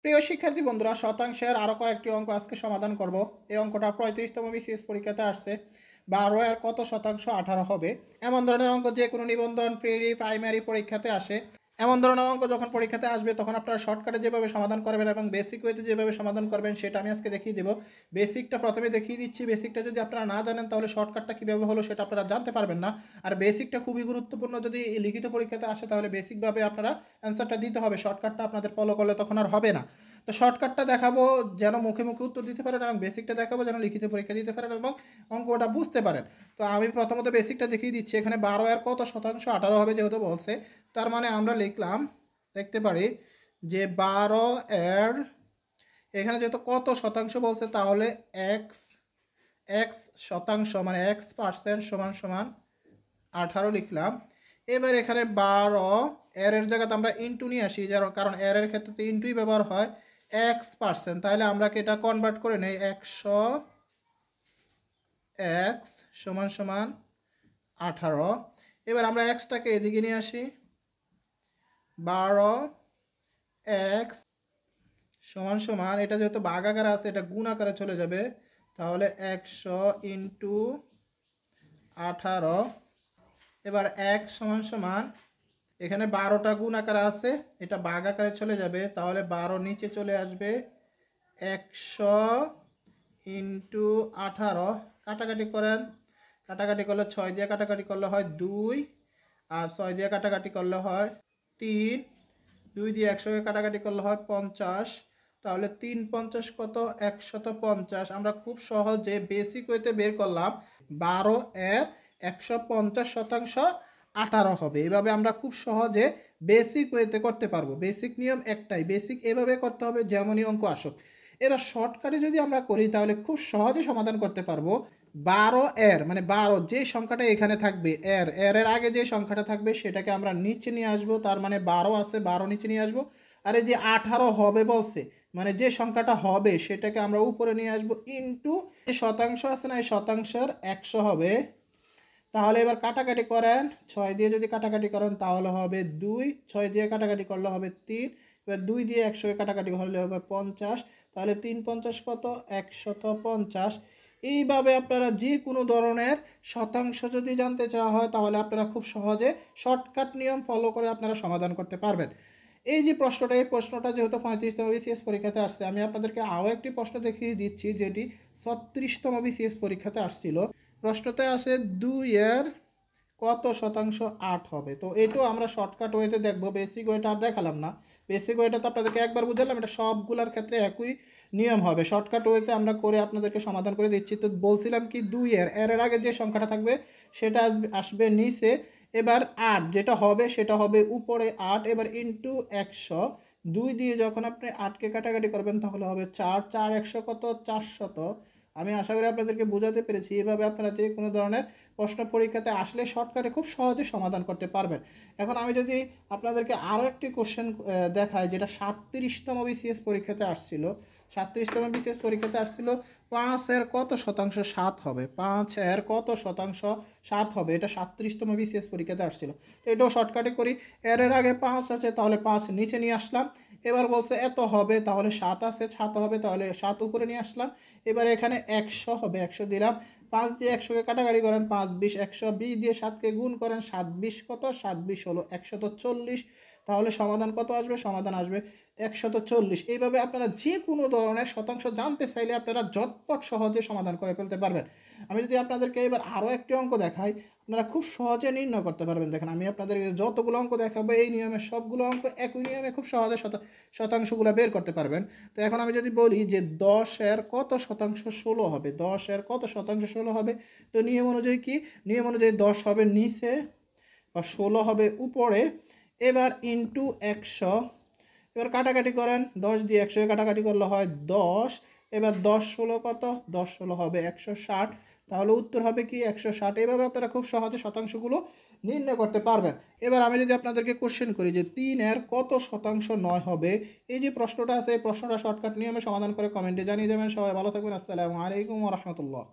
প্রিয় শিক্ষার্থী বন্ধুরা, শতাংশের আরও কয়েকটি অঙ্ক আজকে সমাধান করব। এই অঙ্কটা 35তম বিসিএস পরীক্ষাতে আসছে। 12 এর কত শতাংশ 18 হবে? এমন ধরনের অঙ্ক যে কোনো নিবন্ধন, প্রি প্রাইমারি পরীক্ষাতে আসে। এমন ধরনের অঙ্ক যখন পরীক্ষাতে আসবে তখন আপনারা শর্টকাটে যেভাবে সমাধান করবেন এবং বেসিক ওয়েতে যেভাবে সমাধান করবেন সেটা আমি আজকে দেখিয়ে দেবো। বেসিকটা প্রথমে দেখিয়ে দিচ্ছি। বেসিকটা যদি আপনারা না জানেন তাহলে শর্টকাটটা কীভাবে হলো সেটা আপনারা জানতে পারবেন না। আর বেসিকটা খুবই গুরুত্বপূর্ণ, যদি লিখিত পরীক্ষাতে আসে তাহলে বেসিকভাবে আপনারা অ্যান্সারটা দিতে হবে। শর্টকাটটা আপনাদের ফলো করলে তখন আর হবে না। তো শর্টকাটটা দেখাবো যেন মুখে মুখে উত্তর দিতে পারেন, এবং বেসিকটা দেখাবো যেন লিখিত পরীক্ষা দিতে পারেন এবং অঙ্কটা বুঝতে পারেন। তো আমি প্রথমত বেসিকটা দেখিয়ে দিচ্ছি। এখানে 12 এর কত শতাংশ 18 হবে যেহেতু বলছে, তার মানে আমরা লিখলাম, দেখতে পারি যে 12 এর এখানে যেহেতু কত শতাংশ বলছে তাহলে এক্স এক্স শতাংশ মানে X% সমান সমান 18 লিখলাম। এবার এখানে 12 এর জায়গাতে আমরা ইন্টু নিয়ে আসি, কারণ এর ক্ষেত্রে তো ইন্টুই ব্যবহার হয়। X%, তাহলে আমরা কি এটা কনভার্ট করে নেই 100 x সমান সমান 18। এবার আমরা এক্সটাকে এদিকে নিয়ে আসি, 12 x সমান সমান, এটা যেহেতু ভাগ আকারে আছে এটা গুণ আকারে চলে যাবে, তাহলে 100 ইন্টু 18। এবার x সমান সমান, এখানে 12টা গুণ আকারে আছে, এটা ভাগ আকারে চলে যাবে, তাহলে 12 নিচে চলে আসবে, 100 ইন্টু 18। কাটাকাটি করেন, কাটাকাটি করলে 6 দিয়ে কাটাকাটি করলে হয় 2, আর 6 দিয়ে কাটাকাটি করলে হয় 3, 2 দিয়ে 100কে কাটাকাটি করলে হয় 50। তাহলে 3 50 কত? 150। আমরা খুব সহজে বেসিক ওয়েতে বের করলাম 12 এর 150% 18 হবে। এভাবে আমরা খুব সহজে বেসিক ওয়েতে করতে পারবো। বেসিক নিয়ম একটাই, বেসিক এভাবে করতে হবে যেমনই অঙ্ক আসুক। এবার শর্টকাটে যদি আমরা করি তাহলে খুব সহজে সমাধান করতে পারবো। 12 এর মানে 12 যে সংখ্যাটা এখানে থাকবে, এর আগে যে সংখ্যাটা থাকবে সেটাকে আমরা নিচে নিয়ে আসবো, তার মানে 12 আছে, 12 নিচে নিয়ে আসবো। আর এই যে 18 হবে বলছে, মানে যে সংখ্যাটা হবে সেটাকে আমরা উপরে নিয়ে আসবো, ইন্টু যে শতাংশ আছে না, এই শতাংশের 100 হবে। তাহলে এবার কাটাকাটি করেন, 6 দিয়ে যদি কাটাকাটি করেন তাহলে হবে 2, 6 দিয়ে কাটাকাটি করলে হবে 3। এবার 2 দিয়ে 100 কাটাকাটি করলে হবে 50। তাহলে 3 50 কত? 150। এইভাবে আপনারা যে কোনো ধরনের শতাংশ যদি জানতে চাওয়া হয় তাহলে আপনারা খুব সহজে শর্টকাট নিয়ম ফলো করে আপনারা সমাধান করতে পারবেন। এই যে প্রশ্নটা, এই প্রশ্নটা যেহেতু 35তম বিসিএস পরীক্ষাতে আসছে, আমি আপনাদেরকে আরও একটি প্রশ্ন দেখিয়ে দিচ্ছি যেটি 36তম বিসিএস পরীক্ষাতে আসছিল। প্রশ্নতে আসে 2 এর কত শতাংশ 8 হবে। তো এটাও আমরা শর্টকাট ওয়েতে দেখব, বেসিক ওয়েটা আর দেখালাম না। বেসিক ওয়েটা তো আপনাদেরকে একবার বুঝালাম, এটা সবগুলোর ক্ষেত্রে একই নিয়ম হবে। শর্টকাট ওয়েতে আমরা করে আপনাদেরকে সমাধান করে দিচ্ছি। তো বলছিলাম কি, 2 এর আগে যে সংখ্যাটা থাকবে সেটা আসবে নিচে। এবার 8 যেটা হবে সেটা হবে উপরে 8। এবার ইন্টু 100, 2 দিয়ে যখন আপনি 8কে কাটাকাটি করবেন তাহলে হবে 4, 4 100 কত? 400। আমি আশা করি আপনাদেরকে বোঝাতে পেরেছি। এভাবে আপনারা যে কোনো ধরনের প্রশ্ন পরীক্ষাতে আসলে শর্টকাটে খুব সহজে সমাধান করতে পারবেন। এখন আমি যদি আপনাদেরকে আরও একটি কোশ্চেন দেখাই, যেটা 37তম বিসিএস পরীক্ষাতে আসছিল। 37তম বিসিএস পরীক্ষাতে আসছিল 5 এর কত শতাংশ 7 হবে? 5 এর কত শতাংশ 7 হবে? এটা 37তম বিসিএস পরীক্ষাতে আসছিল। তো এটাও শর্টকাটে করি। এর আগে 5 আছে, তাহলে 5 নিচে নিয়ে আসলাম। এবার বলছে এত হবে, তাহলে 7 আছে, 7 হবে, তাহলে 7 উপরে নিয়ে আসলাম। এবার এখানে 100 হবে, 100 দিলাম। 5 দিয়ে 100কে কাটাকাটি করেন, 5 20 100, 20 দিয়ে 7কে গুণ করেন, 7 20 কত? 7 20 হলো 140। তাহলে সমাধান কত আসবে? সমাধান আসবে 140। এইভাবে আপনারা যে কোনো ধরনের শতাংশ জানতে চাইলে আপনারা ঝটপট সহজে সমাধান করে ফেলতে পারবেন। আমি যদি আপনাদেরকে এবার আরও একটি অঙ্ক দেখাই, আপনারা খুব সহজে নির্ণয় করতে পারবেন। দেখেন, আমি আপনাদেরকে যতগুলো অঙ্ক দেখাবো এই নিয়মে সবগুলো অঙ্ক একই নিয়মে খুব সহজে শতাংশগুলো বের করতে পারবেন। তো এখন আমি যদি বলি যে 10 এর কত শতাংশ 16 হবে? 10 এর কত শতাংশ 16 হবে? তো নিয়ম অনুযায়ী কি? নিয়ম অনুযায়ী 10 হবে নিচে আর 16 হবে উপরে। এবার ইন্টু 100। এবার কাটাকাটি করেন, 10 দিয়ে 100 কাটাকাটি করলে হয় 10। এবার 10 16 কত? 10 16 হবে 160। তাহলে উত্তর হবে কি? 160। এভাবে আপনারা খুব সহজে শতাংশগুলো নির্ণয় করতে পারবেন। এবার আমি যদি আপনাদেরকে কোশ্চেন করি যে 3 এর কত শতাংশ 9 হবে? এই যে প্রশ্নটা আছে, এই প্রশ্নটা শর্টকাট নিয়মে সমাধান করে কমেন্টে জানিয়ে দেবেন। সবাই ভালো থাকবেন। আসসালামু আলাইকুম ওয়া রাহমাতুল্লাহ।